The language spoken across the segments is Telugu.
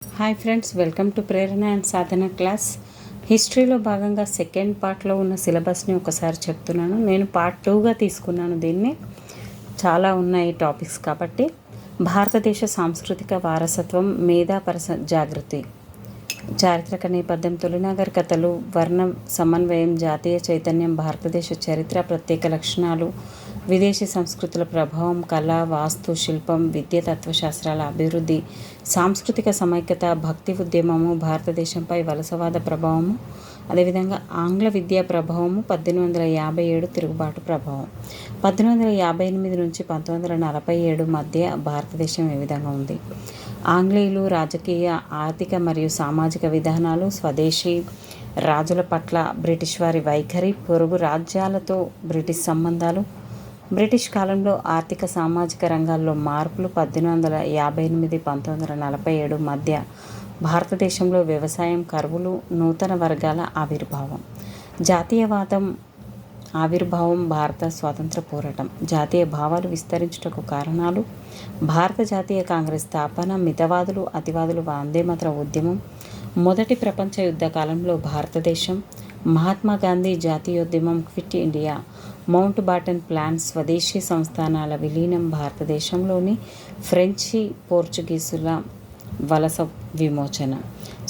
Hi friends, welcome to Prerana and Sadhana class. హిస్టరీలో భాగంగా సెకండ్ పార్ట్లో ఉన్న సిలబస్ని ఒకసారి చెప్తున్నాను. నేను పార్ట్ 2గా తీసుకున్నాను దీన్ని. చాలా ఉన్నాయి టాపిక్స్ కాబట్టి. భారతదేశ సాంస్కృతిక వారసత్వం, మేధాపరస జాగృతి, చారిత్రక నేపథ్యం, తొలినాగరికతలు, వర్ణ సమన్వయం, జాతీయ చైతన్యం, భారతదేశ చరిత్ర, ప్రత్యేక లక్షణాలు, విదేశీ సంస్కృతుల ప్రభావం, కళ, వాస్తు, శిల్పం, విద్య, తత్వశాస్త్రాల అభివృద్ధి, సాంస్కృతిక సమైక్యత, భక్తి ఉద్యమము, భారతదేశంపై వలసవాద ప్రభావము, అదేవిధంగా ఆంగ్ల విద్యా ప్రభావము, 1857 తిరుగుబాటు ప్రభావం. 1858 నుంచి 1947 మధ్య భారతదేశం ఏ విధంగా ఉంది? ఆంగ్లేయులు రాజకీయ, ఆర్థిక మరియు సామాజిక విధానాలు, స్వదేశీ రాజుల పట్ల బ్రిటిష్ వారి వైఖరి, పొరుగు రాజ్యాలతో బ్రిటిష్ సంబంధాలు, బ్రిటిష్ కాలంలో ఆర్థిక సామాజిక రంగాల్లో మార్పులు, 1858-1947 మధ్య భారతదేశంలో వ్యవసాయం, కరువులు, నూతన వర్గాల ఆవిర్భావం, జాతీయవాదం ఆవిర్భావం, భారత స్వాతంత్ర పోరాటం, జాతీయ భావాలు విస్తరించుటకు కారణాలు, భారత జాతీయ కాంగ్రెస్ స్థాపన, మితవాదులు, అతివాదులు, వందేమాతర ఉద్యమం, మొదటి ప్రపంచ యుద్ధ కాలంలో భారతదేశం, మహాత్మా గాంధీ జాతీయోద్యమం, quit India, Mountbatten plan, స్వదేశీ సంస్థానాల విలీనం, భారతదేశంలోని ఫ్రెంచి, పోర్చుగీసుల వలస విమోచన,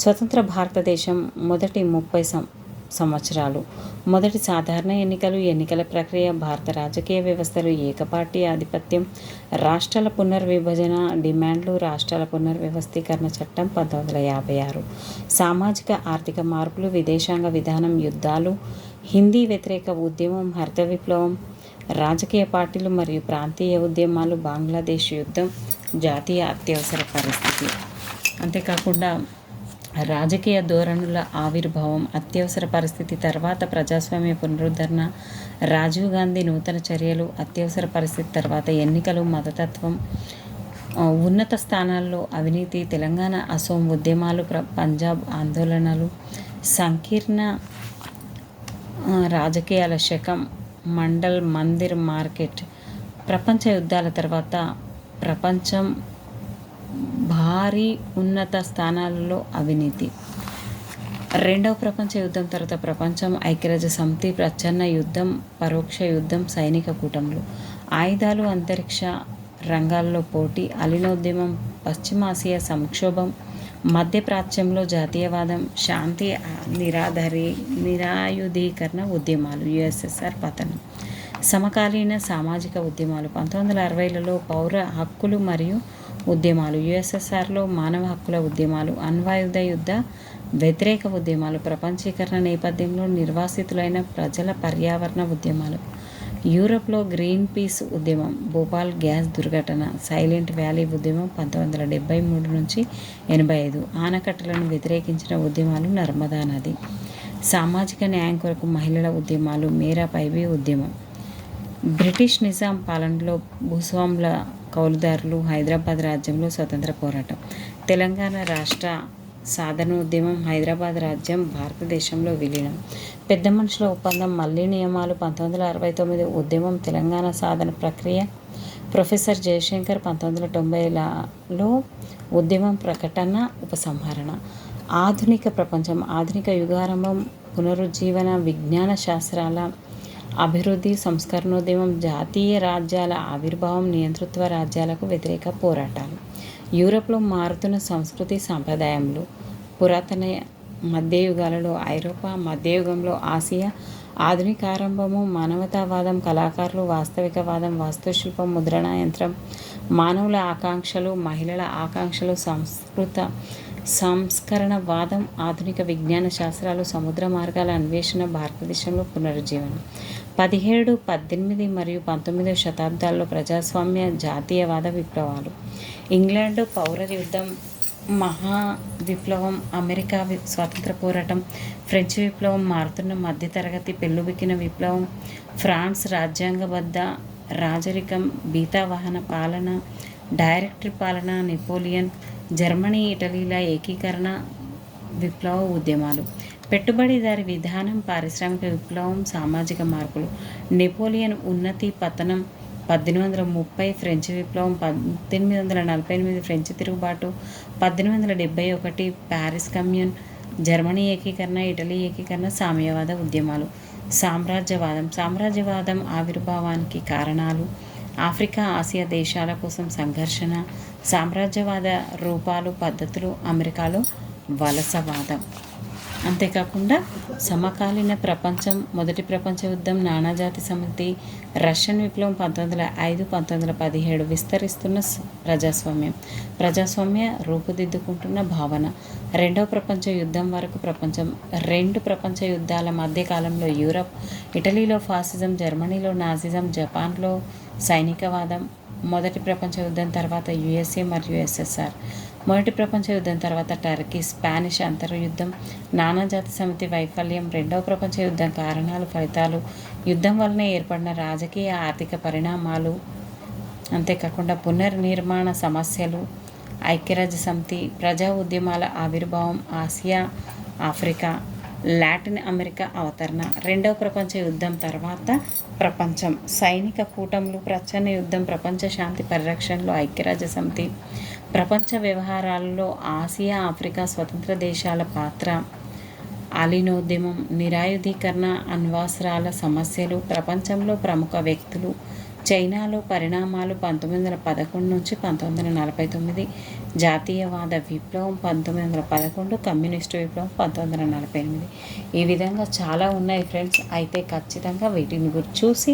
స్వతంత్ర భారతదేశం మొదటి 30 సంవత్సరాలు, మొదటి సాధారణ ఎన్నికలు, ఎన్నికల ప్రక్రియ, భారత రాజకీయ వ్యవస్థలు, ఏకపార్టీ ఆధిపత్యం, రాష్ట్రాల పునర్విభజన డిమాండ్లు, రాష్ట్రాల పునర్వ్యవస్థీకరణ చట్టం 1956, సామాజిక ఆర్థిక మార్పులు, విదేశాంగ విధానం, యుద్ధాలు, హిందీ వ్యతిరేక ఉద్యమం, హరిత విప్లవం, రాజకీయ పార్టీలు మరియు ప్రాంతీయ ఉద్యమాలు, బంగ్లాదేశ్ యుద్ధం, జాతీయ అత్యవసర పరిస్థితి. అంతేకాకుండా రాజకీయ ధోరణుల ఆవిర్భావం, అత్యవసర పరిస్థితి తర్వాత ప్రజాస్వామ్య పునరుద్ధరణ, రాజీవ్ గాంధీ నూతన చర్యలు, అత్యవసర పరిస్థితి తర్వాత ఎన్నికలు, మతతత్వం, ఉన్నత స్థానాల్లో అవినీతి, తెలంగాణ అసోం ఉద్యమాలు, పంజాబ్ ఆందోళనలు, సంకీర్ణ రాజకీయాల శకం, మండల్ మందిర్ మార్కెట్, ప్రపంచ యుద్ధాల తర్వాత ప్రపంచం భారీ ఉన్నత స్థానాలలో అవినీతి, రెండవ ప్రపంచ యుద్ధం తర్వాత ప్రపంచం, ఐక్యరాజ్య సమితి, ప్రచ్ఛన్న యుద్ధం, పరోక్ష యుద్ధం, సైనిక కూటములు, ఆయుధాలు, అంతరిక్ష రంగాల్లో పోటీ, అలీనోద్యమం, పశ్చిమాసియా సంక్షోభం, మధ్యప్రాచ్యంలో జాతీయవాదం, శాంతి నిరాయుధీకరణ ఉద్యమాలు, యుఎస్ఎస్ఆర్ పతనం, సమకాలీన సామాజిక ఉద్యమాలు, 1960లలో పౌర హక్కులు మరియు ఉద్యమాలు, యుఎస్ఎస్ఆర్లో మానవ హక్కుల ఉద్యమాలు, అణ్వాయుధ యుద్ధ వ్యతిరేక ఉద్యమాలు, ప్రపంచీకరణ నేపథ్యంలో నిర్వాసితులైన ప్రజల పర్యావరణ ఉద్యమాలు, యూరప్లో గ్రీన్ పీస్ ఉద్యమం, భోపాల్ గ్యాస్ దుర్ఘటన, సైలెంట్ వ్యాలీ ఉద్యమం 1973 నుంచి 85, ఆనకట్టలను వ్యతిరేకించిన ఉద్యమాలు, నర్మదా నది, సామాజిక న్యాయం కొరకు మహిళల ఉద్యమాలు, మేరా పైబీ ఉద్యమం, బ్రిటిష్ నిజాం పాలనలో భూస్వాముల కౌలుదారులు, హైదరాబాద్ రాజ్యంలో స్వతంత్ర పోరాటం, తెలంగాణ రాష్ట్ర సాధనోద్యమం, హైదరాబాద్ రాజ్యం భారతదేశంలో విలీనం, పెద్ద మనుషుల ఒప్పందం, మళ్లీ నియమాలు 1969 ఉద్యమం, తెలంగాణ సాధన ప్రక్రియ, ప్రొఫెసర్ జయశంకర్ 1990లలో ఉద్యమం, ప్రకటన, ఉపసంహరణ, ఆధునిక ప్రపంచం, ఆధునిక యుగారంభం, పునరుజ్జీవన, విజ్ఞాన శాస్త్రాల అభివృద్ధి, సంస్కరణోద్యమం, జాతీయ రాజ్యాల ఆవిర్భావం, నియంతృత్వ రాజ్యాలకు వ్యతిరేక పోరాటాలు, యూరప్లో మారుతున్న సంస్కృతి సాంప్రదాయములు, పురాతన మధ్యయుగాలలో ఐరోపా, మధ్యయుగంలో ఆసియా, ఆధునిక ఆరంభము, మానవతావాదం, కళాకారులు, వాస్తవికవాదం, వాస్తుశిల్పం, ముద్రణ యంత్రం, మానవుల ఆకాంక్షలు, మహిళల ఆకాంక్షలు, సంస్కరణవాదం, ఆధునిక విజ్ఞాన శాస్త్రాలు, సముద్ర మార్గాల అన్వేషణ, భారతదేశంలో పునరుజ్జీవనం, 17, 18 మరియు 19వ శతాబ్దాల్లో ప్రజాస్వామ్య జాతీయవాద విప్లవాలు, ఇంగ్లాండ్ పౌర యుద్ధం, మహా విప్లవం, అమెరికా స్వాతంత్ర పోరాటం, ఫ్రెంచ్ విప్లవం, మారుతున్న మధ్యతరగతి, పెళ్ళుబికిన విప్లవం, ఫ్రాన్స్ రాజ్యాంగబద్ధ రాజరికం, బీతావాహన పాలన, డైరెక్టరీ పాలన, నెపోలియన్, జర్మనీ ఇటలీల ఏకీకరణ విప్లవ ఉద్యమాలు, పెట్టుబడిదారి విధానం, పారిశ్రామిక విప్లవం, సామాజిక మార్పులు, నెపోలియన్ ఉన్నతి పతనం, 1830 ఫ్రెంచ్ విప్లవం, 1848 ఫ్రెంచ్ తిరుగుబాటు, 1871 ప్యారిస్ కమ్యూన్, జర్మనీ ఏకీకరణ, ఇటలీ ఏకీకరణ, సామ్యవాద ఉద్యమాలు. సామ్రాజ్యవాదం ఆవిర్భావానికి కారణాలు, ఆఫ్రికా ఆసియా దేశాల కోసం సంఘర్షణ, సామ్రాజ్యవాద రూపాలు పద్ధతులు, అమెరికాలో వలసవాదం. అంతేకాకుండా సమకాలీన ప్రపంచం, మొదటి ప్రపంచ యుద్ధం, నానాజాతి సమితి, రష్యన్ విప్లవం 1905 1917, విస్తరిస్తున్న ప్రజాస్వామ్య రూపుదిద్దుకుంటున్న భావన, రెండవ ప్రపంచ యుద్ధం వరకు ప్రపంచం, రెండు ప్రపంచ యుద్ధాల మధ్యకాలంలో యూరప్, ఇటలీలో ఫాసిజం, జర్మనీలో నాజిజం, జపాన్లో సైనికవాదం, మొదటి ప్రపంచ యుద్ధం తర్వాత యుఎస్ఏ మరియు ఎస్ఎస్ఆర్, మొదటి ప్రపంచ యుద్ధం తర్వాత టర్కీ, స్పానిష్ అంతర్యుద్ధం, నానాజాతి సమితి వైఫల్యం, రెండవ ప్రపంచ యుద్ధం కారణాలు ఫలితాలు, యుద్ధం వలన ఏర్పడిన రాజకీయ ఆర్థిక పరిణామాలు, అంతేకాకుండా పునర్నిర్మాణ సమస్యలు, ఐక్యరాజ్య సమితి, ప్రజా ఉద్యమాల ఆవిర్భావం, ఆసియా ఆఫ్రికా లాటిన్ అమెరికా అవతరణ, రెండవ ప్రపంచ యుద్ధం తర్వాత ప్రపంచం, సైనిక కూటములు, ప్రచ్ఛన్న యుద్ధం, ప్రపంచ శాంతి పరిరక్షణలో ఐక్యరాజ్య సమితి, ప్రపంచ వ్యవహారాలలో ఆసియా ఆఫ్రికా స్వతంత్ర దేశాల పాత్ర, అలీనోద్యమం, నిరాయుధీకరణ, అణ్వస్త్రాల సమస్యలు, ప్రపంచంలో ప్రముఖ వ్యక్తులు, చైనాలో పరిణామాలు 1911 నుంచి 1949, జాతీయవాద విప్లవం 1911, కమ్యూనిస్టు విప్లవం 1948. ఈ విధంగా చాలా ఉన్నాయి ఫ్రెండ్స్. అయితే ఖచ్చితంగా వీటిని చూసి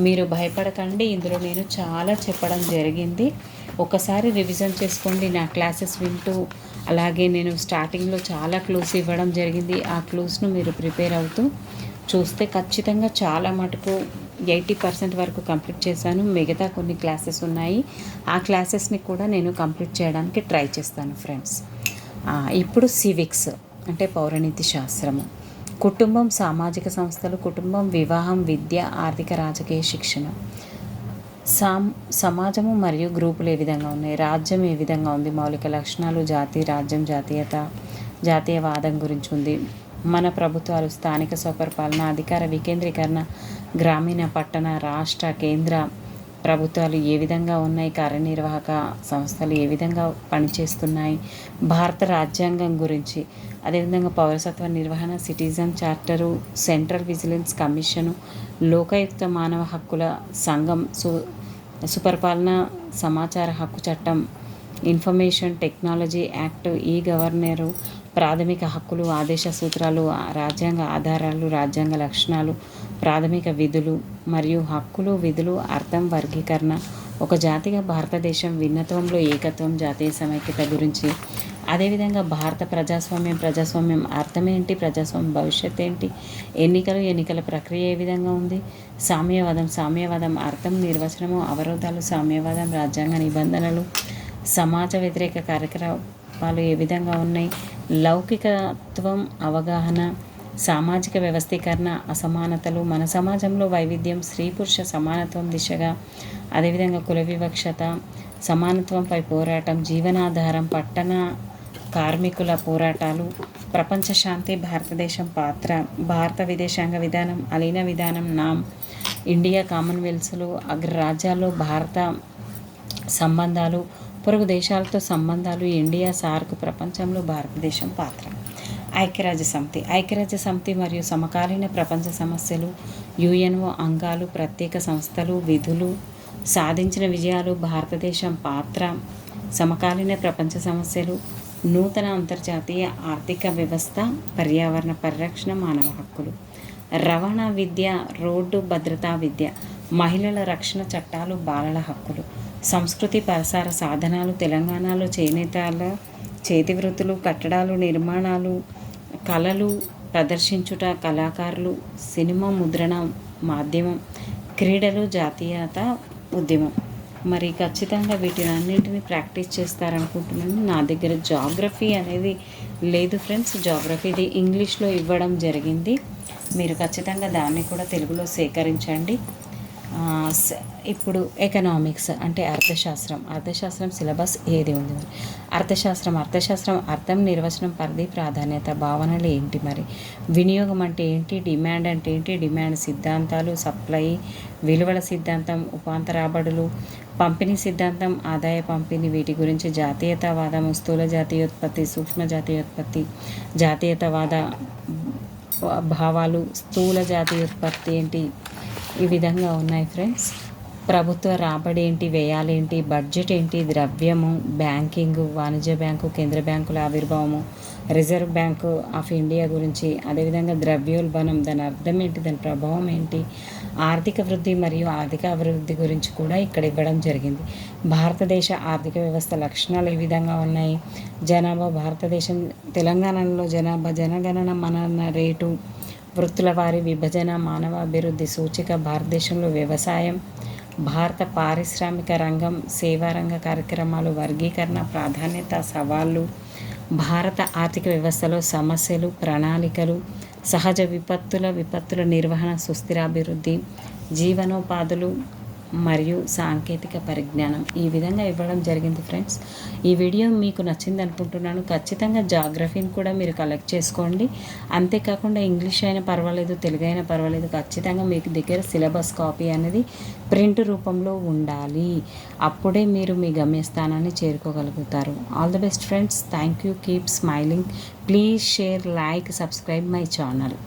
మీరు భయపడకండి. ఇందులో నేను చాలా చెప్పడం జరిగింది. ఒకసారి రివిజన్ చేసుకోండి నా క్లాసెస్ వింటూ. అలాగే నేను స్టార్టింగ్లో చాలా క్లూస్ ఇవ్వడం జరిగింది. ఆ క్లూస్ను మీరు ప్రిపేర్ అవుతూ చూస్తే ఖచ్చితంగా చాలా మటుకు 80% వరకు కంప్లీట్ చేశాను. మిగతా కొన్ని క్లాసెస్ ఉన్నాయి. ఆ క్లాసెస్ని కూడా నేను కంప్లీట్ చేయడానికి ట్రై చేస్తాను ఫ్రెండ్స్. ఇప్పుడు సివిక్స్ అంటే పౌరనీతి శాస్త్రము, కుటుంబం, సామాజిక సంస్థలు, కుటుంబం, వివాహం, విద్య, ఆర్థిక రాజకీయ శిక్షణ, సమాజము మరియు గ్రూపులు ఏ విధంగా ఉన్నాయి, రాజ్యం ఏ విధంగా ఉంది, మౌలిక లక్షణాలు, జాతి, రాజ్యం, జాతీయవాదం గురించి ఉంది, మన ప్రభుత్వాలు, స్థానిక స్వపరిపాలన, అధికార వికేంద్రీకరణ, గ్రామీణ, పట్టణ, రాష్ట్ర, కేంద్ర ప్రభుత్వాలు ఏ విధంగా ఉన్నాయి, కార్యనిర్వాహక సంస్థలు ఏ విధంగా పనిచేస్తున్నాయి, భారత రాజ్యాంగం గురించి, అదేవిధంగా పౌరసత్వ నిర్వహణ, citizen charter, central vigilance commission, Lokayukta మానవ హక్కుల సంఘం, సుపరిపాలన, సమాచార హక్కు చట్టం, ఇన్ఫర్మేషన్ టెక్నాలజీ యాక్ట్, ఈ గవర్నరు, ప్రాథమిక హక్కులు, ఆదేశ సూత్రాలు, రాజ్యాంగ ఆధారాలు, రాజ్యాంగ లక్షణాలు, ప్రాథమిక విధులు మరియు హక్కులు, విధులు, అర్థం, వర్గీకరణ, ఒక జాతిగా భారతదేశం, భిన్నత్వంలో ఏకత్వం, జాతీయ సమైక్యత గురించి, అదేవిధంగా భారత ప్రజాస్వామ్యం అర్థం ఏంటి, ప్రజాస్వామ్యం భవిష్యత్ ఏంటి, ఎన్నికల ప్రక్రియ ఏ విధంగా ఉంది, సామ్యవాదం అర్థం, నిర్వచనము, అవరోధాలు, సామ్యవాదం, రాజ్యాంగ నిబంధనలు, సమాజ వ్యతిరేక కార్యకలాపాలు ఏ విధంగా ఉన్నాయి, లౌకికత్వం, అవగాహన, సామాజిక వ్యవస్థీకరణ, అసమానతలు, మన సమాజంలో వైవిధ్యం, స్త్రీ పురుష సమానత్వం దిశగా, అదేవిధంగా కుల వివక్షత, సమానత్వంపై పోరాటం, జీవనాధారం, పట్టణ కార్మికుల పోరాటాలు, ప్రపంచ శాంతి, భారతదేశం పాత్ర, భారత విదేశాంగ విధానం, అలీన విధానం, నామ్, ఇండియా, కామన్వెల్త్స్లో అగ్రరాజ్యాల్లో భారత సంబంధాలు, పొరుగు దేశాలతో సంబంధాలు, ఇండియా, సార్క్, ప్రపంచంలో భారతదేశం పాత్ర, ఐక్యరాజ్య సమితి మరియు సమకాలీన ప్రపంచ సమస్యలు, యుఎన్ఓ అంగాలు, ప్రత్యేక సంస్థలు, విధులు, సాధించిన విజయాలు, భారతదేశం పాత్ర, సమకాలీన ప్రపంచ సమస్యలు, నూతన అంతర్జాతీయ ఆర్థిక వ్యవస్థ, పర్యావరణ పరిరక్షణ, మానవ హక్కులు, రవాణా విద్య, రోడ్డు భద్రతా విద్య, మహిళల రక్షణ చట్టాలు, బాలల హక్కులు, సంస్కృతి ప్రసార సాధనాలు, తెలంగాణలో చేనేతల చేతి వృత్తులు, కట్టడాలు, నిర్మాణాలు, కళలు ప్రదర్శించుట, కళాకారులు, సినిమా ముద్రణ మాధ్యమం, క్రీడలు, జాతీయత ఉద్యమం. మరి ఖచ్చితంగా వీటినన్నింటినీ ప్రాక్టీస్ చేస్తారనుకుంటున్నాను. నా దగ్గర జాగ్రఫీ అనేది లేదు ఫ్రెండ్స్. జాగ్రఫీది ఇంగ్లీష్లో ఇవ్వడం జరిగింది. మీరు ఖచ్చితంగా దాన్ని కూడా తెలుగులో సేకరించండి. ఇప్పుడు ఎకనామిక్స్ అంటే అర్థశాస్త్రం సిలబస్ ఏది ఉంది మరి? అర్థశాస్త్రం అర్థం, నిర్వచనం, పరిధి, ప్రాధాన్యత, భావనలు ఏంటి మరి? వినియోగం అంటే ఏంటి? డిమాండ్ అంటే ఏంటి? డిమాండ్ సిద్ధాంతాలు, సప్లై, విలువల సిద్ధాంతం, ఉపాంత రాబడులు, పంపిణీ సిద్ధాంతం, ఆదాయ పంపిణీ, వీటి గురించి జాతీయతావాదం, స్థూల జాతీయోత్పత్తి, సూక్ష్మ జాతీయోత్పత్తి, జాతీయతావాద భావాలు, స్థూల జాతీయోత్పత్తి ఏంటి, ఈ విధంగా ఉన్నాయి ఫ్రెండ్స్. ప్రభుత్వ రాబడి ఏంటి, వ్యయాలేంటి, బడ్జెట్ ఏంటి, ద్రవ్యము, బ్యాంకింగ్, వాణిజ్య బ్యాంకు, కేంద్ర బ్యాంకుల ఆవిర్భావము, రిజర్వ్ బ్యాంకు ఆఫ్ ఇండియా గురించి, అదేవిధంగా ద్రవ్యోల్బణం దాని అర్థం ఏంటి, దాని ప్రభావం ఏంటి, ఆర్థిక వృద్ధి మరియు ఆర్థిక అభివృద్ధి గురించి కూడా ఇక్కడ ఇవ్వడం జరిగింది. భారతదేశ ఆర్థిక వ్యవస్థ లక్షణాలు ఏ విధంగా ఉన్నాయి, జనాభా, భారతదేశం తెలంగాణలో జనగణన మనన రేటు, వృత్తుల వారి విభజన, మానవ అభివృద్ధి సూచిక, భారతదేశంలో వ్యవసాయం, భారత పారిశ్రామిక రంగం, సేవారంగ కార్యక్రమాలు, వర్గీకరణ, ప్రాధాన్యత, సవాళ్ళు, భారత ఆర్థిక వ్యవస్థలో సమస్యలు, ప్రణాళికలు, సహజ విపత్తుల నిర్వహణ, సుస్థిరాభివృద్ధి, జీవనోపాధులు మరియు సాంకేతిక పరిజ్ఞానం, ఈ విధంగా ఇవ్వడం జరిగింది ఫ్రెండ్స్. ఈ వీడియో మీకు నచ్చింది అనుకుంటున్నాను. ఖచ్చితంగా జాగ్రఫీని కూడా మీరు కలెక్ట్ చేసుకోండి. అంతేకాకుండా ఇంగ్లీష్ అయినా పర్వాలేదు, తెలుగు అయినా పర్వాలేదు, ఖచ్చితంగా మీకు దగ్గర సిలబస్ కాపీ అనేది ప్రింట్ రూపంలో ఉండాలి. అప్పుడే మీరు మీ గమ్యస్థానాన్ని చేరుకోగలుగుతారు. All the best friends. Thank you. Keep smiling. Please share, like, subscribe my channel.